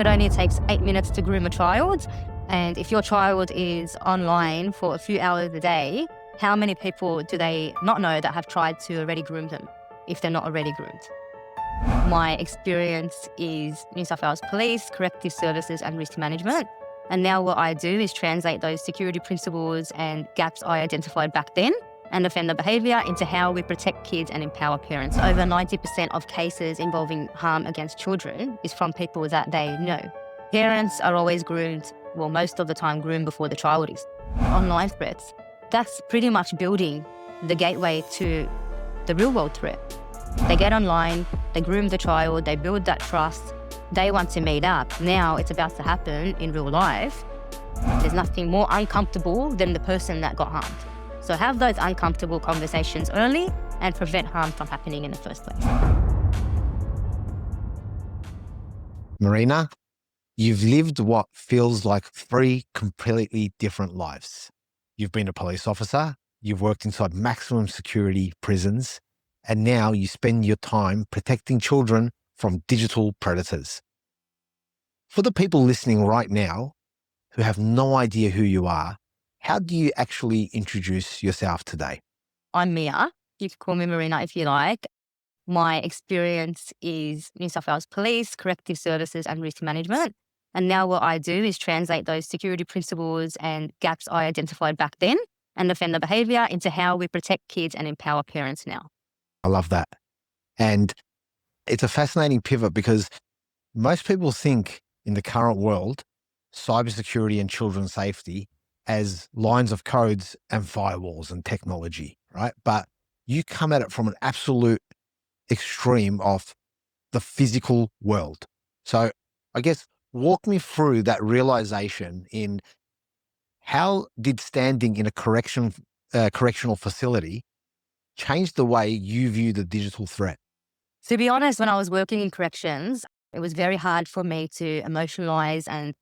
It only takes 8 minutes to groom a child. And if your child is online for a few hours a day, how many people do they not know that have tried to already groom them if they're not already groomed? My experience is New South Wales Police, Corrective Services and Risk Management. And now what I do is translate those security principles and gaps I identified back then and offender behaviour into how we protect kids and empower parents. Over 90% of cases involving harm against children is from people that they know. Parents are always groomed, well, most of the time groomed before the child is. Online threats, that's pretty much building the gateway to the real world threat. They get online, they groom the child, they build that trust, they want to meet up. Now it's about to happen in real life. There's nothing more uncomfortable than the person that got harmed. So have those uncomfortable conversations early and prevent harm from happening in the first place. Marina, you've lived what feels like 3 completely different lives. You've been a police officer, you've worked inside maximum security prisons, and now you spend your time protecting children from digital predators. For the people listening right now who have no idea who you are, how do you actually introduce yourself today? I'm Mia. You can call me Marina if you like. My experience is New South Wales Police, Corrective Services and Risk Management. And now what I do is translate those security principles and gaps I identified back then and offender behaviour into how we protect kids and empower parents now. I love that. And it's a fascinating pivot because most people think in the current world, cybersecurity and children's safety as lines of codes and firewalls and technology, right? But you come at it from an absolute extreme of the physical world. So I guess walk me through that realization in how did standing in a correctional facility change the way you view the digital threat? To be honest, when I was working in corrections, it was very hard for me to emotionalize and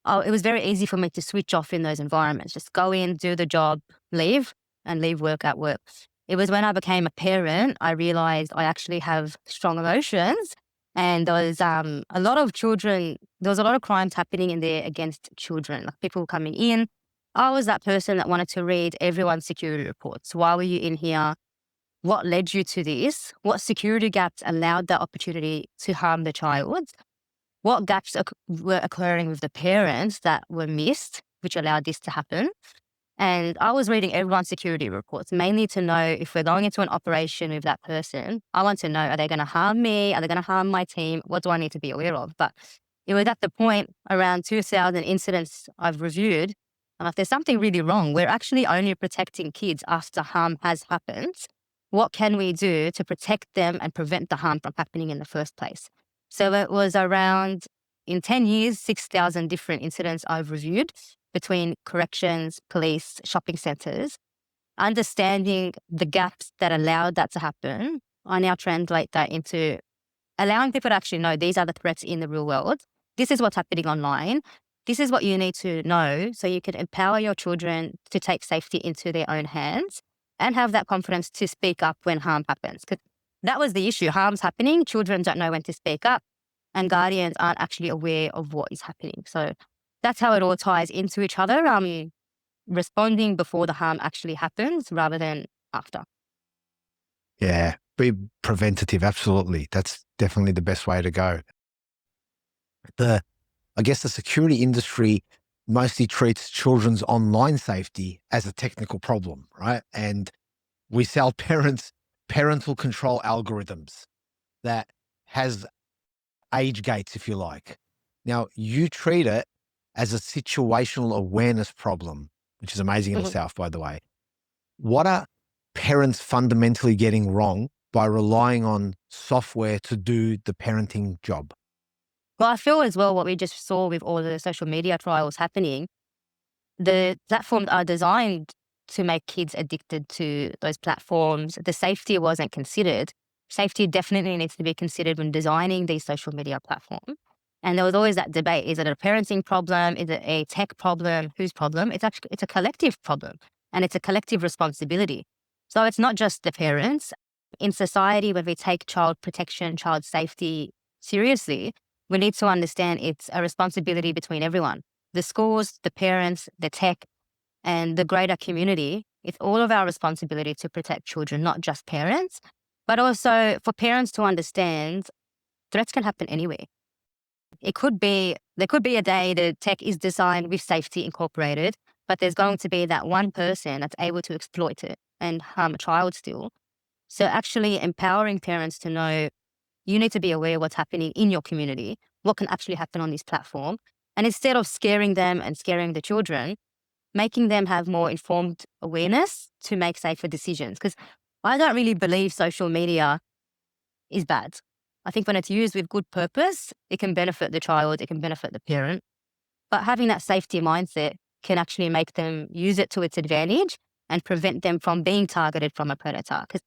it was very easy for me to switch off in those environments. Just go in, do the job, leave, and leave work at work. It was when I became a parent, I realized I actually have strong emotions. And there was a lot of children, there was a lot of crimes happening in there against children, like people coming in. I was that person that wanted to read everyone's security reports. Why were you in here? What led you to this? What security gaps allowed that opportunity to harm the child? What gaps were occurring with the parents that were missed, which allowed this to happen? And I was reading everyone's security reports, mainly to know if we're going into an operation with that person, I want to know, are they going to harm me? Are they going to harm my team? What do I need to be aware of? But it was at the point around 2,000 incidents I've reviewed. And if there's something really wrong, we're actually only protecting kids after harm has happened. What can we do to protect them and prevent the harm from happening in the first place? So it was around, in 10 years, 6,000 different incidents I've reviewed between corrections, police, shopping centres. Understanding the gaps that allowed that to happen, I now translate that into allowing people to actually know these are the threats in the real world. This is what's happening online. This is what you need to know so you can empower your children to take safety into their own hands and have that confidence to speak up when harm happens. Because that was the issue. Harm's happening. Children don't know when to speak up and guardians aren't actually aware of what is happening. So that's how it all ties into each other. Responding before the harm actually happens rather than after. Yeah, be preventative. Absolutely. That's definitely the best way to go. I guess the security industry mostly treats children's online safety as a technical problem, right? And we sell parents parental control algorithms that has age gates, if you like. Now, you treat it as a situational awareness problem, which is amazing in itself, by the way. What are parents fundamentally getting wrong by relying on software to do the parenting job? Well, I feel as well what we just saw with all the social media trials happening, the platforms are designed to make kids addicted to those platforms. The safety wasn't considered. Safety definitely needs to be considered when designing these social media platforms. And there was always that debate. Is it a parenting problem? Is it a tech problem? Whose problem? It's a collective problem and it's a collective responsibility. So it's not just the parents. In society, when we take child protection, child safety seriously, we need to understand it's a responsibility between everyone. The schools, the parents, the tech, and the greater community. It's all of our responsibility to protect children, not just parents, but also for parents to understand threats can happen anywhere. There could be a day the tech is designed with safety incorporated, but there's going to be that one person that's able to exploit it and harm a child still. So actually empowering parents to know you need to be aware of what's happening in your community, what can actually happen on this platform. And instead of scaring them and scaring the children, making them have more informed awareness to make safer decisions. Because I don't really believe social media is bad. I think when it's used with good purpose, it can benefit the child, it can benefit the parent. But having that safety mindset can actually make them use it to its advantage and prevent them from being targeted from a predator. Because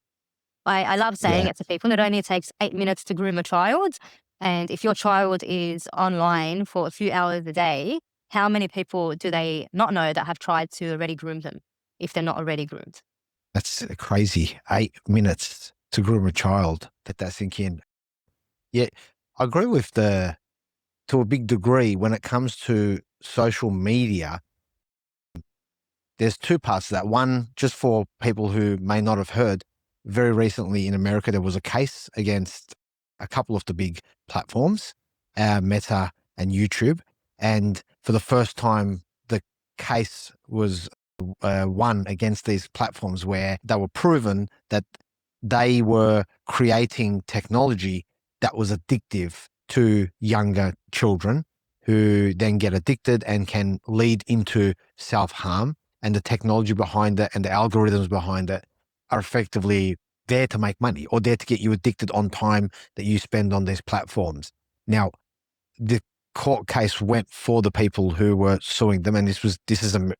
I love saying Yeah, it to people, it only takes 8 minutes to groom a child. And if your child is online for a few hours a day, how many people do they not know that have tried to already groom them if they're not already groomed? that's crazy. 8 minutes to groom a child. Let that sink in. Yeah, I agree with to a big degree when it comes to social media. There's two parts to that. One, just for people who may not have heard, very recently in America, there was a case against a couple of the big platforms, Meta and YouTube. And for the first time, the case was won against these platforms where they were proven that they were creating technology that was addictive to younger children who then get addicted and can lead into self-harm. And the technology behind it and the algorithms behind it are effectively there to make money or there to get you addicted on time that you spend on these platforms. Now, the court case went for the people who were suing them, and this is a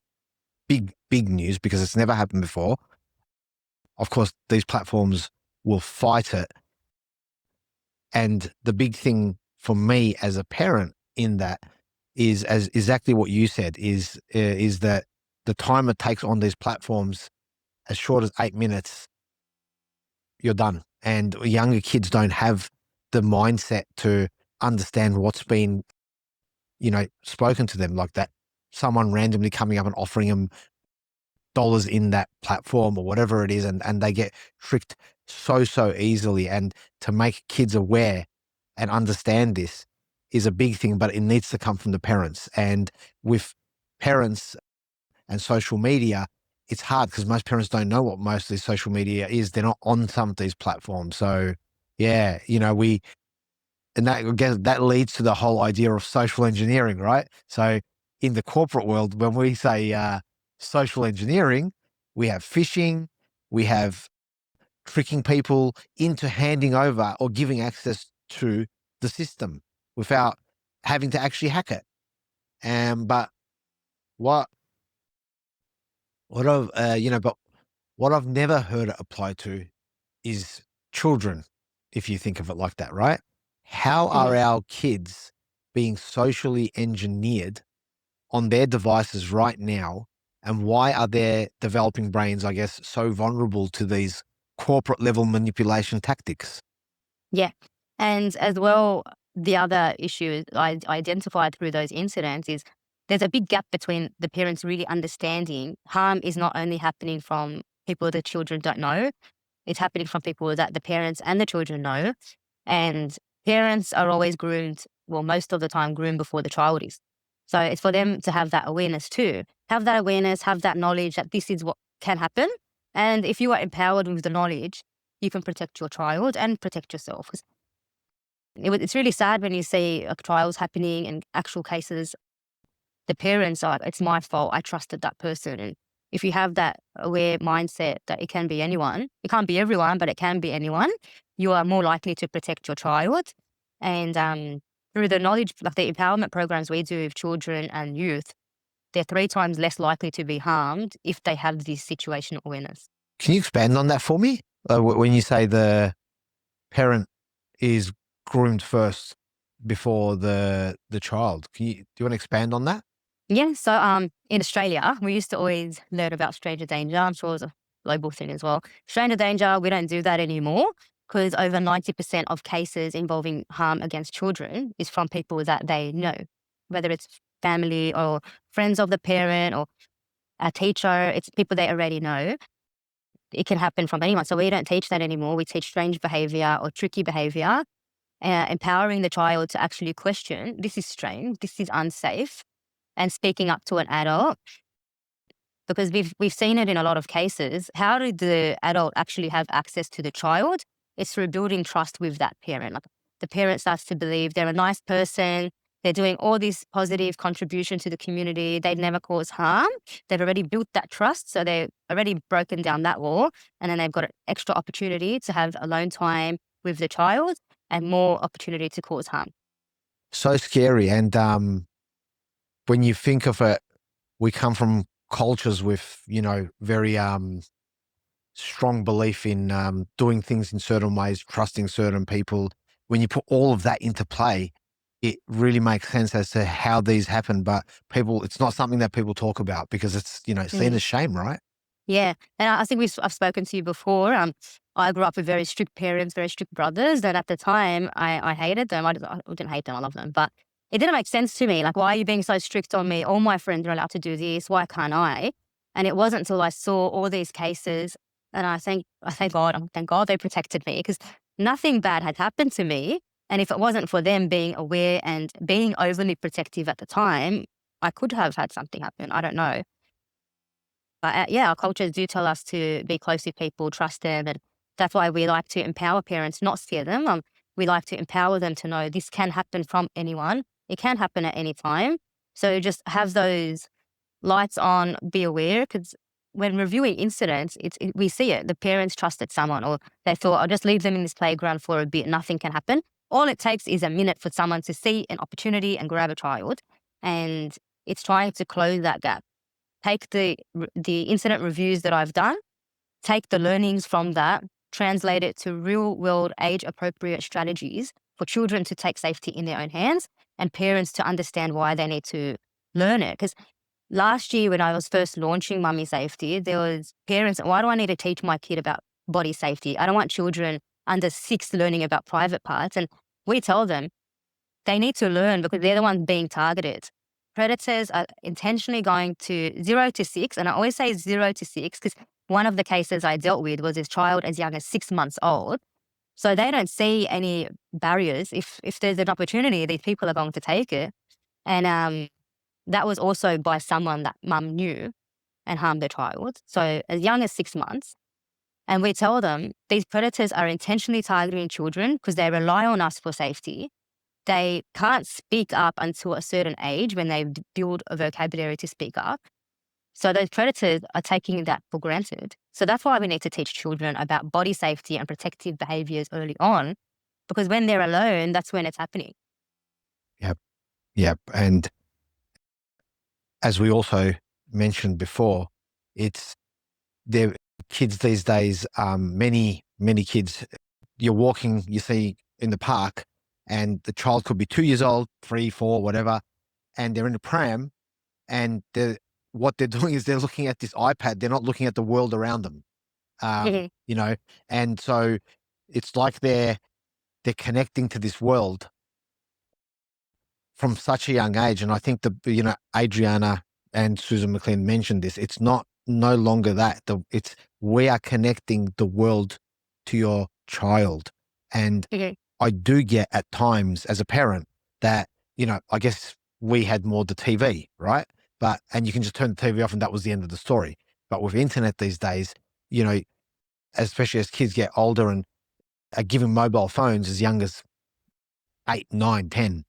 big news because it's never happened before. Of course, these platforms will fight it. And the big thing for me as a parent in that is, as exactly what you said, is that the time it takes on these platforms, as short as 8 minutes, you're done. And younger kids don't have the mindset to understand what's been, spoken to them, like that. Someone randomly coming up and offering them dollars in that platform or whatever it is, and they get tricked so easily. And to make kids aware and understand this is a big thing, but it needs to come from the parents. And with parents and social media, it's hard because most parents don't know what most of this social media is. They're not on some of these platforms. So yeah, and that again, that leads to the whole idea of social engineering, right? So in the corporate world, when we say social engineering, we have phishing, we have tricking people into handing over or giving access to the system without having to actually hack it. But what but what I've never heard it apply to is children, if you think of it like that, right? How are Mhm. our kids being socially engineered on their devices right now? And why are their developing brains, I guess, so vulnerable to these corporate level manipulation tactics? Yeah. And as well, the other issue I identified through those incidents is there's a big gap between the parents really understanding harm is not only happening from people the children don't know, it's happening from people that the parents and the children know. And parents are always groomed, well, most of the time, groomed before the child is. So it's for them to have that awareness too. Have that awareness, have that knowledge that this is what can happen. And if you are empowered with the knowledge, you can protect your child and protect yourself. 'Cause it's really sad when you see trials happening and actual cases. The parents are, it's my fault. I trusted that person. And if you have that aware mindset that it can be anyone, it can't be everyone, but it can be anyone, you are more likely to protect your child. And through the knowledge, like the empowerment programs we do with children and youth, they're 3 times less likely to be harmed if they have this situational awareness. Can you expand on that for me? When you say the parent is groomed first before the child, do you want to expand on that? Yeah, so in Australia, we used to always learn about stranger danger. I'm sure it's a global thing as well. Stranger danger, we don't do that anymore. because over 90% of cases involving harm against children is from people that they know, whether it's family or friends of the parent or a teacher, it's people they already know. It can happen from anyone. So we don't teach that anymore. We teach strange behavior or tricky behavior, empowering the child to actually question, this is strange, this is unsafe, and speaking up to an adult. Because we've seen it in a lot of cases. How did the adult actually have access to the child? It's through building trust with that parent. Like the parent starts to believe they're a nice person. They're doing all this positive contribution to the community. They'd never cause harm. They've already built that trust. So they've already broken down that wall. And then they've got an extra opportunity to have alone time with the child and more opportunity to cause harm. So scary. And when you think of it, we come from cultures with, very strong belief in doing things in certain ways, trusting certain people. When you put all of that into play, it really makes sense as to how these happen. But it's not something that people talk about because it's, seen as shame, right? Yeah, and I think I've spoken to you before. I grew up with very strict parents, very strict brothers, and at the time, I hated them. I didn't hate them, I love them, but it didn't make sense to me. Like, why are you being so strict on me? All my friends are allowed to do this. Why can't I? And it wasn't until I saw all these cases, and thank God they protected me because nothing bad had happened to me. And if it wasn't for them being aware and being overly protective at the time, I could have had something happen. I don't know. But yeah, our cultures do tell us to be close with people, trust them. And that's why we like to empower parents, not scare them. We like to empower them to know this can happen from anyone. It can happen at any time. So just have those lights on, be aware, because when reviewing incidents, we see it. The parents trusted someone or they thought, I'll just leave them in this playground for a bit. Nothing can happen. All it takes is a minute for someone to see an opportunity and grab a child. And it's trying to close that gap. Take the incident reviews that I've done, take the learnings from that, translate it to real world age appropriate strategies for children to take safety in their own hands and parents to understand why they need to learn it. Because last year when I was first launching Mummy Safety, there was parents, why do I need to teach my kid about body safety? I don't want children under 6 learning about private parts. And we tell them they need to learn because they're the ones being targeted. Predators are intentionally going to 0 to 6, and I always say 0 to 6 because one of the cases I dealt with was this child as young as 6 months old. So they don't see any barriers. If there's an opportunity, these people are going to take it. And that was also by someone that mum knew and harmed the child. So as young as 6 months. And we tell them these predators are intentionally targeting children because they rely on us for safety. They can't speak up until a certain age when they build a vocabulary to speak up. So those predators are taking that for granted. So that's why we need to teach children about body safety and protective behaviors early on, because when they're alone, that's when it's happening. Yep. Yep. And as we also mentioned before, it's there kids these days, many kids, you're walking, you see in the park, and the child could be 2 years old, 3, 4, whatever, and they're in a pram, and what they're doing is they're looking at this iPad. They're not looking at the world around them, Mhm. and so it's like they're connecting to this world from such a young age. And I think Adriana and Susan McLean mentioned this. It's no longer that. It's we are connecting the world to your child. And Mhm. I do get at times as a parent that, I guess we had more the TV, right? And you can just turn the TV off and that was the end of the story. But with internet these days, you know, especially as kids get older and are given mobile phones as young as 8, 9, 10.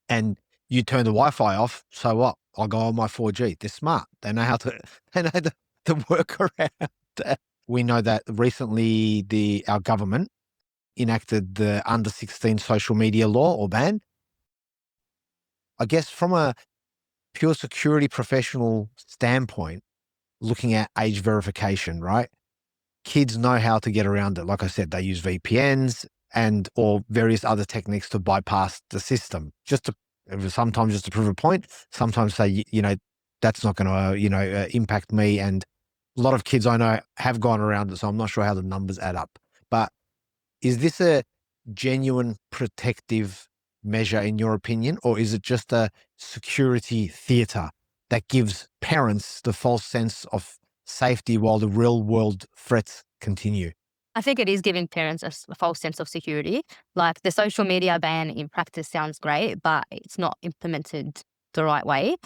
And you turn the Wi-Fi off, so what? I'll go on my 4G. They're smart. They know how to they know the work around that. We know that recently our government enacted the under 16 social media law or ban. I guess from a pure security professional standpoint, looking at age verification, right? Kids know how to get around it. Like I said, they use VPNs or various other techniques to bypass the system. Sometimes just to prove a point. Sometimes say, that's not going to, impact me. And a lot of kids I know have gone around it, so I'm not sure how the numbers add up. but is this a genuine protective measure in your opinion, or is it just a security theatre that gives parents the false sense of safety while the real world threats continue? I think it is giving parents a false sense of security. Like the social media ban in practice sounds great, but it's not implemented the right way.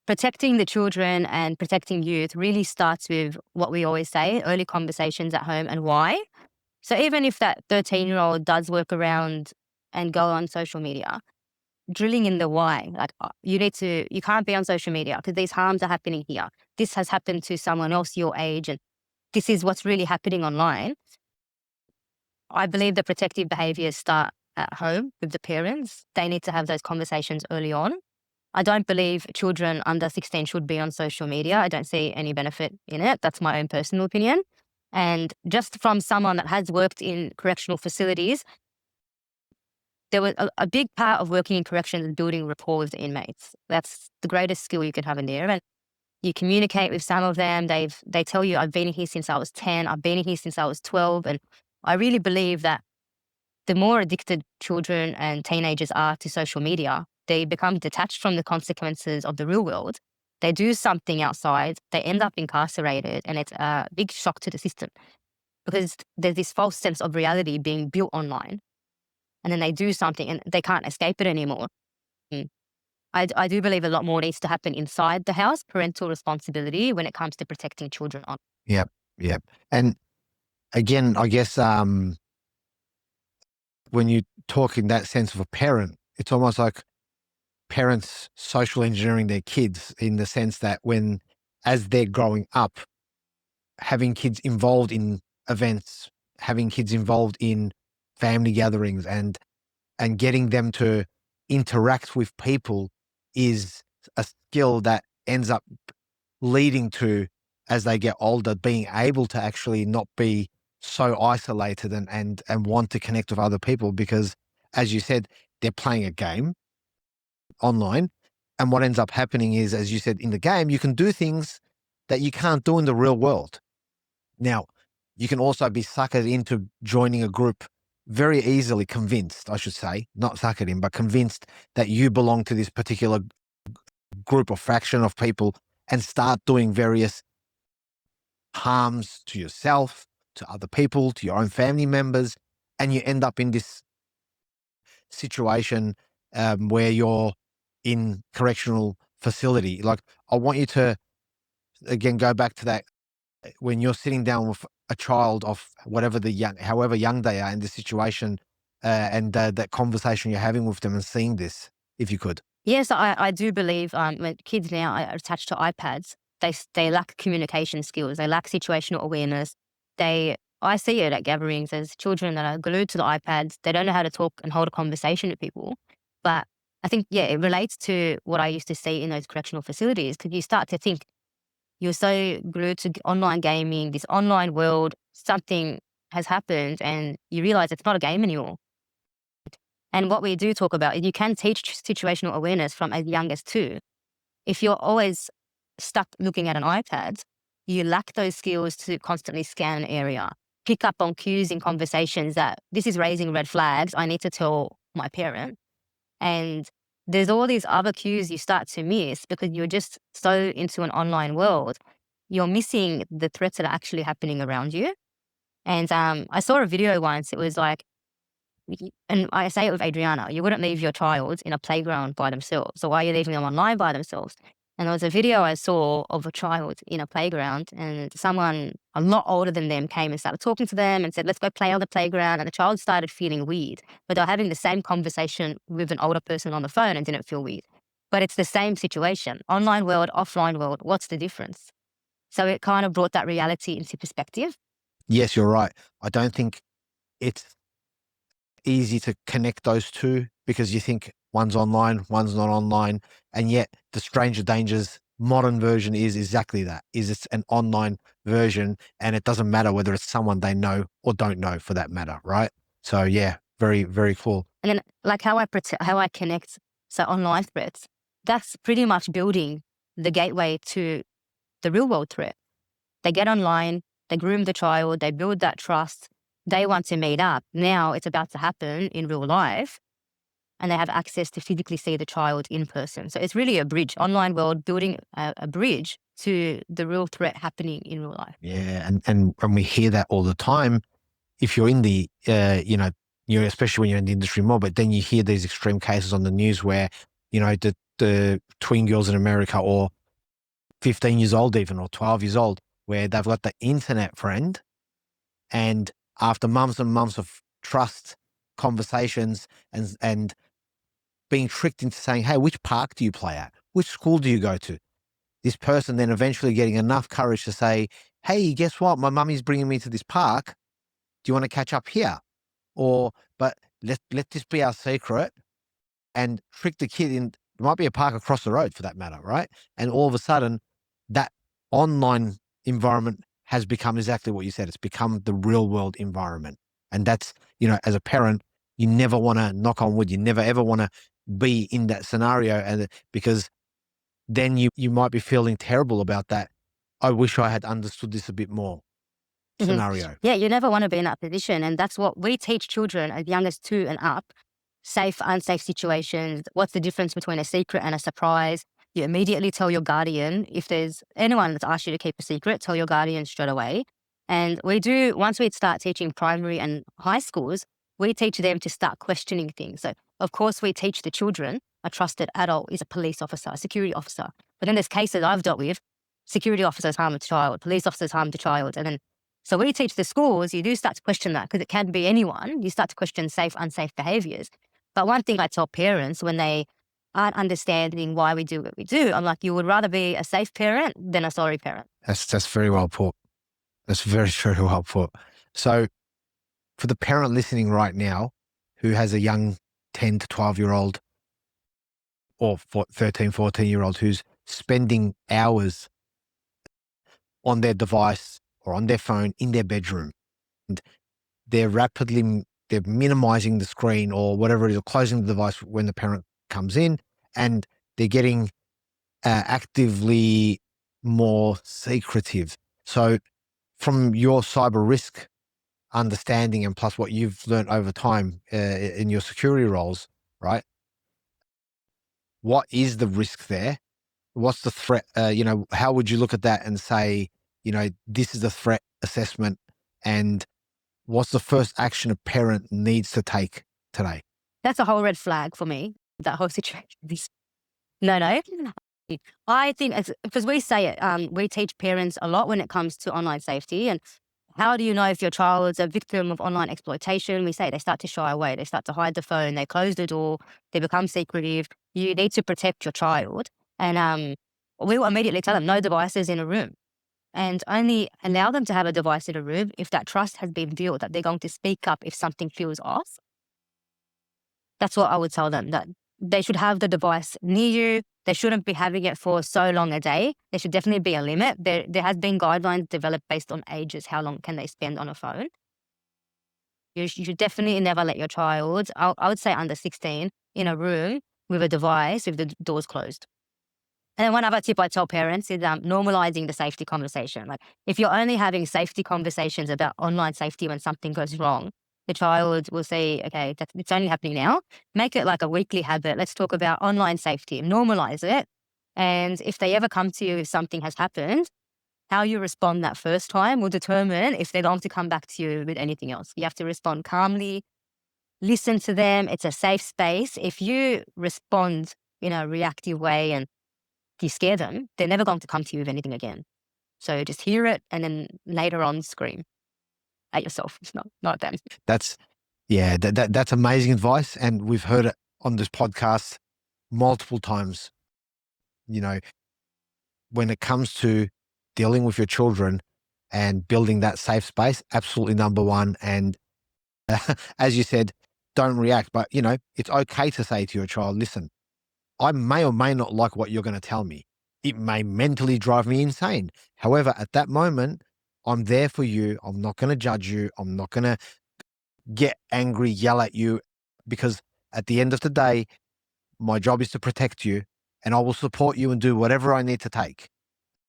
Protecting the children and protecting youth really starts with what we always say, early conversations at home and why. So even if that 13-year-old does work around and go on social media, drilling in the why, like you can't be on social media because these harms are happening here. This has happened to someone else your age, and this is what's really happening online. I believe the protective behaviours start at home with the parents. They need to have those conversations early on. I don't believe children under 16 should be on social media. I don't see any benefit in it. That's my own personal opinion. And just from someone that has worked in correctional facilities, there was a big part of working in corrections is building rapport with the inmates. That's the greatest skill you can have in there. And you communicate with some of them. They tell you, I've been here since I was 10. I've been here since I was 12. And I really believe that the more addicted children and teenagers are to social media, they become detached from the consequences of the real world. They do something outside, they end up incarcerated, and it's a big shock to the system because there's this false sense of reality being built online. And then they do something and they can't escape it anymore. Mm. I do believe a lot more needs to happen inside the house, parental responsibility when it comes to protecting children on. Yep, yep. And again, I guess when you talk in that sense of a parent, it's almost like parents social engineering their kids in the sense that as they're growing up, having kids involved in events, having kids involved in family gatherings and getting them to interact with people is a skill that ends up leading to, as they get older, being able to actually not be so isolated and want to connect with other people because, as you said, they're playing a game online. And what ends up happening is, as you said, in the game, you can do things that you can't do in the real world. Now, you can also be suckered into joining a group very easily, convinced, I should say, not suckered in, but convinced that you belong to this particular group or fraction of people and start doing various harms to yourself, to other people, to your own family members. And you end up in this situation where you're in correctional facility. Like, I want you to, again, go back to that when you're sitting down with a child of however young they are in the situation, and that conversation you're having with them and seeing this, if you could. Yes, I do believe when kids now are attached to iPads, they lack communication skills. They lack situational awareness. I see it at gatherings as children that are glued to the iPads. They don't know how to talk and hold a conversation with people. But I think, yeah, it relates to what I used to see in those correctional facilities because you start to think you're so glued to online gaming, this online world, something has happened and you realize it's not a game anymore. And what we do talk about is you can teach situational awareness from as young as 2. If you're always stuck looking at an iPad, you lack those skills to constantly scan an area, pick up on cues in conversations that this is raising red flags. I need to tell my parent. And there's all these other cues you start to miss because you're just so into an online world. You're missing the threats that are actually happening around you. And I saw a video once. It was like, and I say it with Adriana, you wouldn't leave your child in a playground by themselves. So why are you leaving them online by themselves? And there was a video I saw of a child in a playground and someone a lot older than them came and started talking to them and said, let's go play on the playground. And the child started feeling weird, but they were having the same conversation with an older person on the phone and didn't feel weird. But it's the same situation. Online world, offline world, what's the difference? So it kind of brought that reality into perspective. Yes, you're right. I don't think it's easy to connect those two because you think one's online, one's not online. And yet the Stranger Dangers modern version is exactly that, is it's an online version and it doesn't matter whether it's someone they know or don't know for that matter, right? So yeah, very, very cool. And then like how I connect, so online threats, that's pretty much building the gateway to the real world threat. They get online, they groom the child, they build that trust. they want to meet up. Now it's about to happen in real life, and they have access to physically see the child in person. So it's really a bridge, online world building a bridge to the real threat happening in real life. Yeah, and we hear that all the time. If you're in the, especially when you're in the industry more, but then you hear these extreme cases on the news where, the twin girls in America, or 15 years old even, or 12 years old, where they've got the internet friend, and after months and months of trust conversations and being tricked into saying, hey, which park do you play at? Which school do you go to? This person then eventually getting enough courage to say, hey, guess what? My mummy's bringing me to this park. Do you want to catch up here? But let this be our secret, and trick the kid in. There might be a park across the road for that matter, right? And all of a sudden, that online environment has become exactly what you said. It's become the real world environment. And that's, as a parent, you never want to, knock on wood, you never ever want to be in that scenario. And because then you might be feeling terrible about that. I wish I had understood this a bit more Mhm. scenario. Yeah, you never want to be in that position. And that's what we teach children as young as 2 and up. Safe, unsafe situations. What's the difference between a secret and a surprise? You immediately tell your guardian. If there's anyone that's asked you to keep a secret, tell your guardian straight away. And once we start teaching primary and high schools, we teach them to start questioning things. So, of course, we teach the children a trusted adult is a police officer, a security officer. But then there's cases I've dealt with, security officers harm a child, police officers harm the child. And then, so we teach the schools, you do start to question that because it can be anyone. You start to question safe, unsafe behaviors. But one thing I tell parents when they aren't understanding why we do what we do, I'm like, you would rather be a safe parent than a sorry parent. That's very well put. That's very, very well put. So for the parent listening right now who has a young 10 to 12-year-old or 13, 14-year-old who's spending hours on their device or on their phone in their bedroom, and they're minimizing the screen or whatever it is, or closing the device when the parent comes in, and they're getting actively more secretive. So from your cyber risk understanding and plus what you've learned over time in your security roles, right? What is the risk there? What's the threat? How would you look at that and say, this is a threat assessment, and what's the first action a parent needs to take today? That's a whole red flag for me, that whole situation. No. I think because we say it, we teach parents a lot when it comes to online safety. And how do you know if your child is a victim of online exploitation? We say they start to shy away, they start to hide the phone, they close the door, they become secretive. You need to protect your child. And we will immediately tell them no devices in a room, and only allow them to have a device in a room if that trust has been built, that they're going to speak up if something feels off. That's what I would tell them, that they should have the device near you. They shouldn't be having it for so long a day. There should definitely be a limit. There has been guidelines developed based on ages. How long can they spend on a phone? You should definitely never let your child, I would say under 16, in a room with a device with the doors closed. And then one other tip I tell parents is normalizing the safety conversation. Like if you're only having safety conversations about online safety when something goes wrong, the child will say, okay, it's only happening now. Make it like a weekly habit. Let's talk about online safety, normalize it. And if they ever come to you if something has happened, how you respond that first time will determine if they're going to come back to you with anything else. You have to respond calmly, listen to them. It's a safe space. If you respond in a reactive way and you scare them, they're never going to come to you with anything again. So just hear it and then later on scream at yourself, not them. That's that's amazing advice, and we've heard it on this podcast multiple times. When it comes to dealing with your children and building that safe space, absolutely number one. And as you said, don't react, but it's okay to say to your child, listen, I may or may not like what you're going to tell me. It may mentally drive me insane. However, at that moment, I'm there for you. I'm not going to judge you. I'm not going to get angry, yell at you, because at the end of the day, my job is to protect you, and I will support you and do whatever I need to take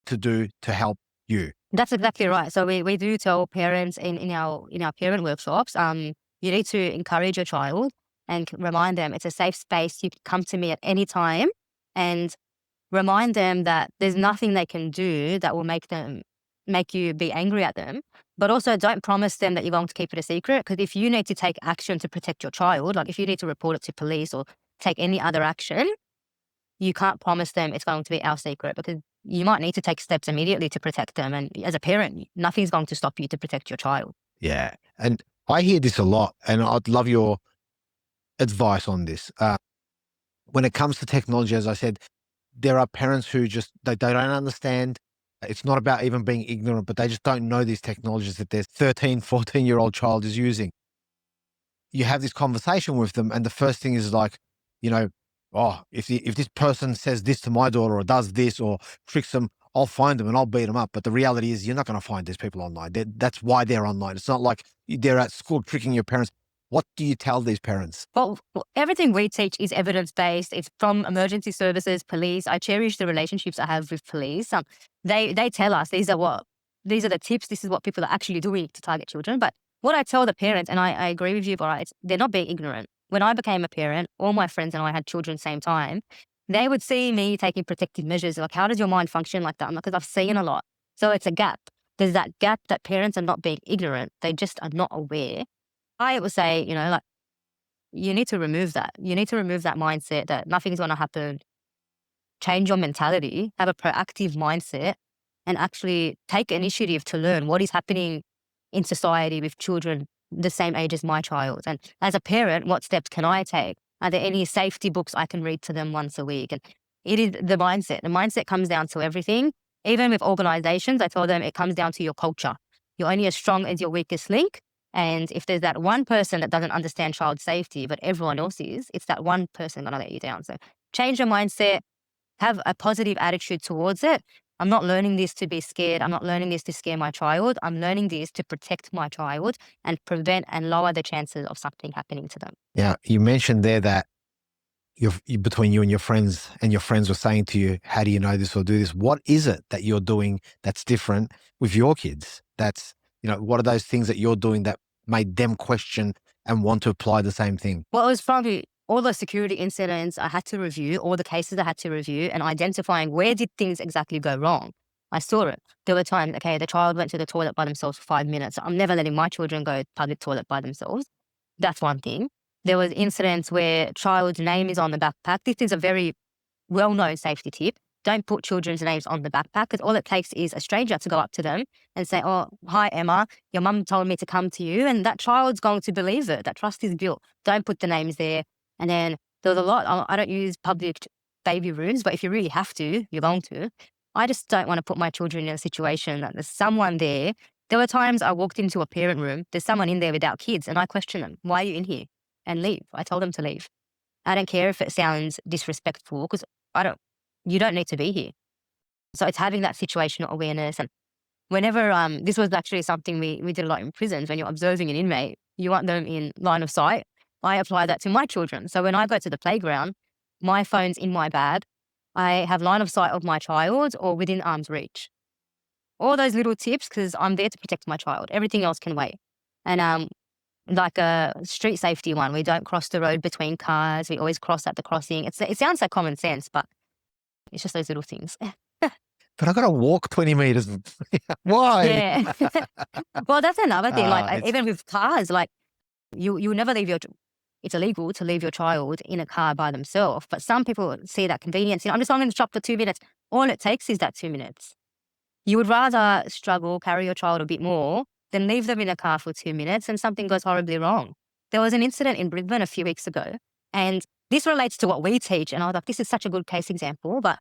to do to help you. That's exactly right. So we do tell parents in our parent workshops, you need to encourage your child and remind them it's a safe space. You can come to me at any time, and remind them that there's nothing they can do that will make you be angry at them. But also don't promise them that you're going to keep it a secret. Because if you need to take action to protect your child, like if you need to report it to police or take any other action, you can't promise them it's going to be our secret, because you might need to take steps immediately to protect them. And as a parent, nothing's going to stop you to protect your child. Yeah. And I hear this a lot, and I'd love your advice on this. When it comes to technology, as I said, there are parents who just, they don't understand. It's not about even being ignorant, but they just don't know these technologies that their 13, 14-year-old child is using. You have this conversation with them, and the first thing is like, you know, oh, if this person says this to my daughter or does this or tricks them, I'll find them and I'll beat them up. But the reality is, you're not going to find these people online. That's why they're online. It's not like they're at school tricking your parents. What do you tell these parents? Well, everything we teach is evidence-based. It's from emergency services, police. I cherish the relationships I have with police. They tell us these are the tips. This is what people are actually doing to target children. But what I tell the parents, and I agree with you, Bara, they're not being ignorant. When I became a parent, all my friends and I had children same time. They would see me taking protective measures. Like, how does your mind function like that? I'm like, because I've seen a lot. So it's a gap. There's that gap that parents are not being ignorant. They just are not aware. I would say, like, you need to remove that. You need to remove that mindset that nothing's going to happen. Change your mentality, have a proactive mindset, and actually take initiative to learn what is happening in society with children the same age as my child. And as a parent, what steps can I take? Are there any safety books I can read to them once a week? And it is the mindset. The mindset comes down to everything. Even with organizations, I told them it comes down to your culture. You're only as strong as your weakest link. And if there's that one person that doesn't understand child safety, but everyone else is, it's that one person going to let you down. So change your mindset, have a positive attitude towards it. I'm not learning this to be scared. I'm not learning this to scare my child. I'm learning this to protect my child and prevent and lower the chances of something happening to them. Now, you mentioned there that between you and your friends were saying to you, how do you know this or do this? What is it that you're doing that's different with your kids? What are those things that you're doing that made them question and want to apply the same thing? Well, it was probably all the security incidents I had to review, all the cases I had to review, and identifying where did things exactly go wrong. I saw it. There were times, okay, the child went to the toilet by themselves for 5 minutes. I'm never letting my children go to public toilet by themselves. That's one thing. There was incidents where child's name is on the backpack. This is a very well-known safety tip. Don't put children's names on the backpack, because all it takes is a stranger to go up to them and say, oh, hi, Emma, your mum told me to come to you. And that child's going to believe it. That trust is built. Don't put the names there. And then there was a lot, I don't use public baby rooms, but if you really have to, you're going to. I just don't want to put my children in a situation that there's someone there. There were times I walked into a parent room, there's someone in there without kids, and I question them, why are you in here? And leave. I told them to leave. I don't care if it sounds disrespectful, because you don't need to be here. So it's having that situational awareness. And whenever, this was actually something we did a lot in prisons, when you're observing an inmate, you want them in line of sight. I apply that to my children. So when I go to the playground, my phone's in my bag. I have line of sight of my child or within arm's reach. All those little tips, because I'm there to protect my child. Everything else can wait. And like a street safety one, we don't cross the road between cars. We always cross at the crossing. It sounds like common sense, but it's just those little things. But I got to walk 20 meters. Why? Yeah. Well, that's another thing. Like, It's even with cars, like you never leave it's illegal to leave your child in a car by themselves. But some people see that convenience. I'm just going in the shop for 2 minutes. All it takes is that 2 minutes. You would rather struggle, carry your child a bit more than leave them in a car for 2 minutes and something goes horribly wrong. There was an incident in Brisbane a few weeks ago, and this relates to what we teach. And I was like, this is such a good case example. But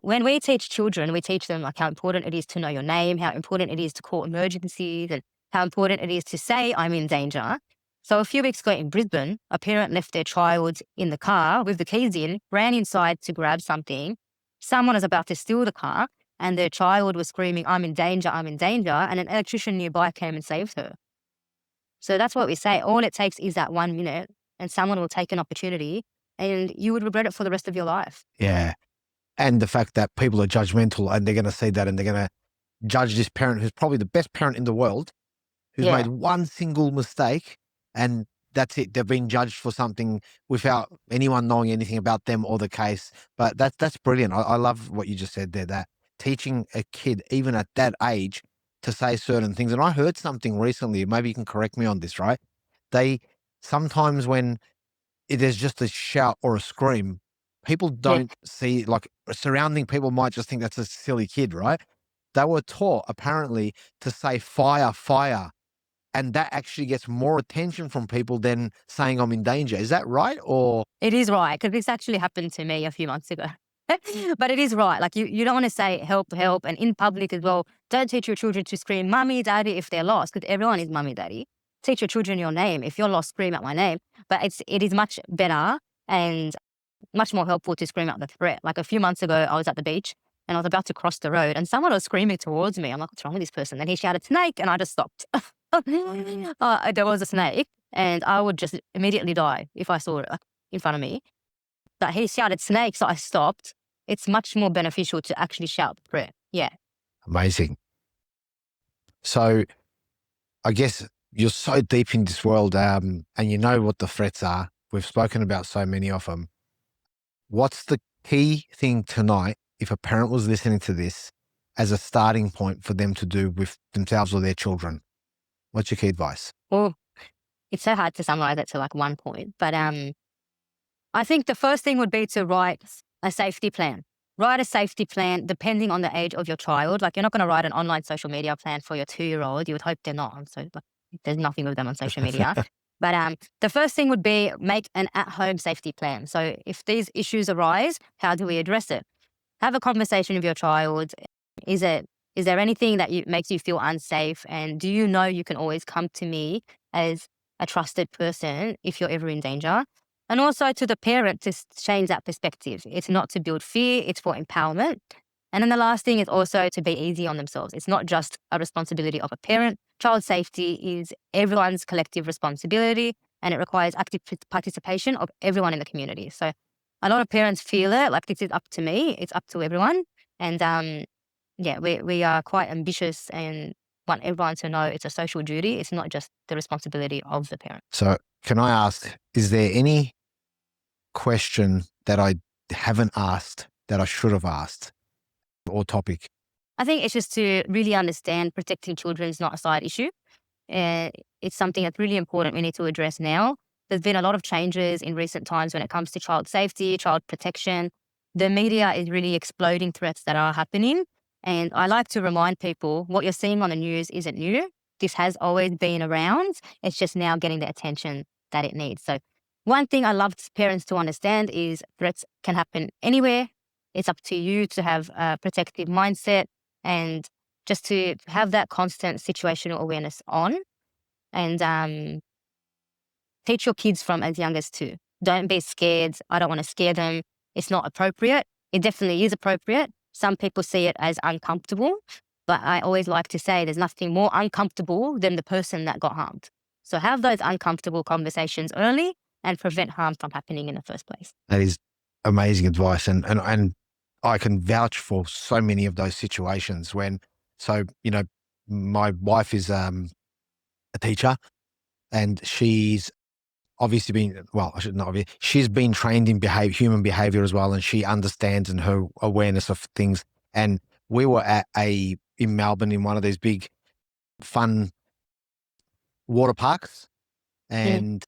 when we teach children, we teach them like how important it is to know your name, how important it is to call emergencies, and how important it is to say, I'm in danger. So a few weeks ago in Brisbane, a parent left their child in the car with the keys in, ran inside to grab something. Someone was about to steal the car, and their child was screaming, I'm in danger, and an electrician nearby came and saved her. So that's what we say. All it takes is that 1 minute, and someone will take an opportunity, and you would regret it for the rest of your life. Yeah. And the fact that people are judgmental and they're going to see that and they're going to judge this parent who's probably the best parent in the world, who's made Yeah, one single mistake, and that's it. They've been judged for something without anyone knowing anything about them or the case. But that's brilliant. I love what you just said there, that teaching a kid, even at that age, to say certain things. And I heard something recently, maybe you can correct me on this, right? They sometimes when there's just a shout or a scream, people yeah. don't see, like, surrounding people might just think that's a silly kid, right? They were taught apparently to say fire, fire, and that actually gets more attention from people than saying I'm in danger. Is that right? Or It is right, because this actually happened to me a few months ago. But it is right. Like you don't want to say help, help. And in public as well, don't teach your children to scream mummy, daddy if they're lost, because everyone is mummy, daddy. Teach your children your name. If you're lost, scream out my name. But it is much better and much more helpful to scream out the threat. Like a few months ago, I was at the beach and I was about to cross the road and someone was screaming towards me. I'm like, what's wrong with this person? Then he shouted snake and I just stopped. There was a snake and I would just immediately die if I saw it like, in front of me. But he shouted snake, so I stopped. It's much more beneficial to actually shout the threat. Yeah. amazing. So I guess you're so deep in this world, and you know what the threats are. We've spoken about so many of them. What's the key thing tonight, if a parent was listening to this, as a starting point for them to do with themselves or their children? What's your key advice? Well, it's so hard to summarize it to like one point, but I think the first thing would be to write a safety plan. Write a safety plan depending on the age of your child. Like you're not going to write an online social media plan for your 2-year-old. You would hope they're not. So like, there's nothing with them on social media. But the first thing would be make an at-home safety plan. So if these issues arise, how do we address it? Have a conversation with your child. Is it is there anything that makes you feel unsafe? And do you know you can always come to me as a trusted person if you're ever in danger? And also to the parent to change that perspective. It's not to build fear, it's for empowerment. And then the last thing is also to be easy on themselves. It's not just a responsibility of a parent. Child safety is everyone's collective responsibility and it requires active participation of everyone in the community. So a lot of parents feel it like this is up to me, it's up to everyone. And yeah, we are quite ambitious and want everyone to know it's a social duty. It's not just the responsibility of the parent. So can I ask, is there any question that I haven't asked that I should have asked, or topic? I think it's just to really understand protecting children is not a side issue. It's something that's really important we need to address now. There's been a lot of changes in recent times when it comes to child safety, child protection. The media is really exploding threats that are happening. And I like to remind people what you're seeing on the news isn't new. This has always been around. It's just now getting the attention that it needs. So, one thing I love parents to understand is threats can happen anywhere. It's up to you to have a protective mindset and just to have that constant situational awareness on and teach your kids from as young as 2. Don't be scared. I don't want to scare them. It's not appropriate. It definitely is appropriate. Some people see it as uncomfortable, but I always like to say there's nothing more uncomfortable than the person that got harmed. So have those uncomfortable conversations early and prevent harm from happening in the first place. That is amazing advice, and I can vouch for so many of those situations when. So my wife is a teacher, and she's obviously been, well, I should not obviously, she's been trained in human behavior as well, and she understands and her awareness of things. And we were in Melbourne in one of these big fun water parks, Mm. and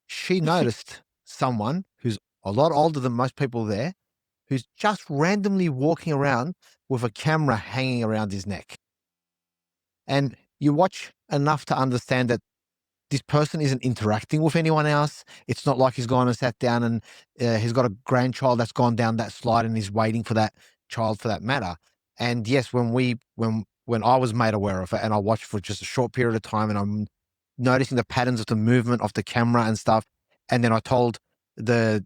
she noticed someone who's a lot older than most people there, who's just randomly walking around with a camera hanging around his neck. And you watch enough to understand that this person isn't interacting with anyone else. It's not like he's gone and sat down and he's got a grandchild that's gone down that slide and he's waiting for that child for that matter. And yes, when I was made aware of it and I watched for just a short period of time and I'm noticing the patterns of the movement of the camera and stuff, and then I told the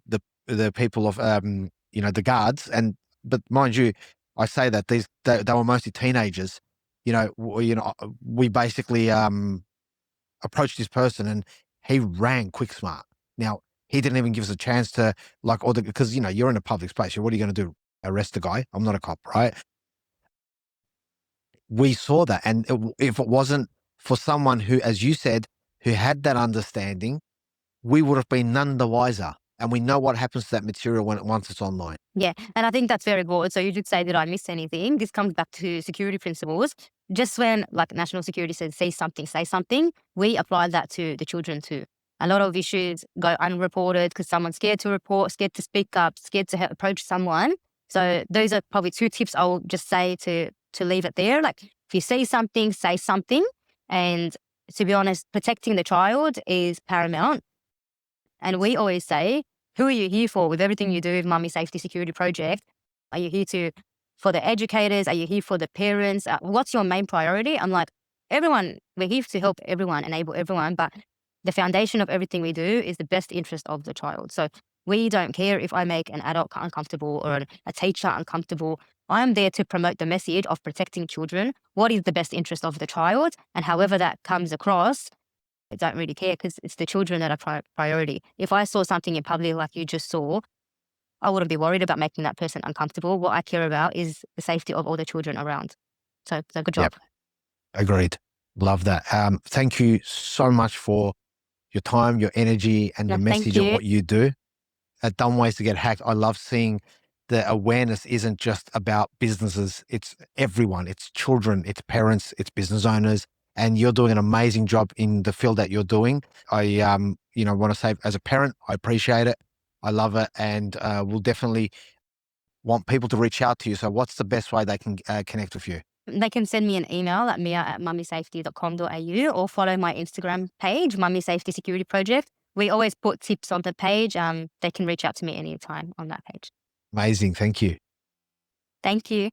people of the guards, but mind you, I say that they were mostly teenagers. We basically approached this person and he ran quick smart. Now, he didn't even give us a chance to because you're in a public space. What are you going to do? Arrest the guy? I'm not a cop, right? we saw that. And if it wasn't for someone who, as you said, who had that understanding, we would have been none the wiser. And we know what happens to that material once it's online. Yeah, and I think that's very good. So you did say, did I miss anything? This comes back to security principles. Just when like national security says say something, we apply that to the children too. A lot of issues go unreported because someone's scared to report, scared to speak up, scared to approach someone. So those are probably 2 tips I'll just say to leave it there. Like if you see something, say something. And to be honest, protecting the child is paramount. And we always say, who are you here for with everything you do with Mummy Safety Security Project? Are you here for the educators? Are you here for the parents? What's your main priority? I'm like, everyone, we're here to help everyone, enable everyone, but the foundation of everything we do is the best interest of the child. So we don't care if I make an adult uncomfortable or a teacher uncomfortable. I'm there to promote the message of protecting children. What is the best interest of the child? And however that comes across, I don't really care because it's the children that are priority. If I saw something in public like you just saw, I wouldn't be worried about making that person uncomfortable. What I care about is the safety of all the children around. So good job. Yep. Agreed. Love that. Thank you so much for your time, your energy, and No, your thank message of you. what you do. At Dumb Ways to Get Hacked, I love seeing the awareness isn't just about businesses. It's everyone. It's children, it's parents, it's business owners. And you're doing an amazing job in the field that you're doing. I, want to say as a parent, I appreciate it. I love it. And we'll definitely want people to reach out to you. So what's the best way they can connect with you? They can send me an email at mia@mummysafety.com.au or follow my Instagram page, Mummy Safety Security Project. We always put tips on the page. They can reach out to me anytime on that page. Amazing. Thank you. Thank you.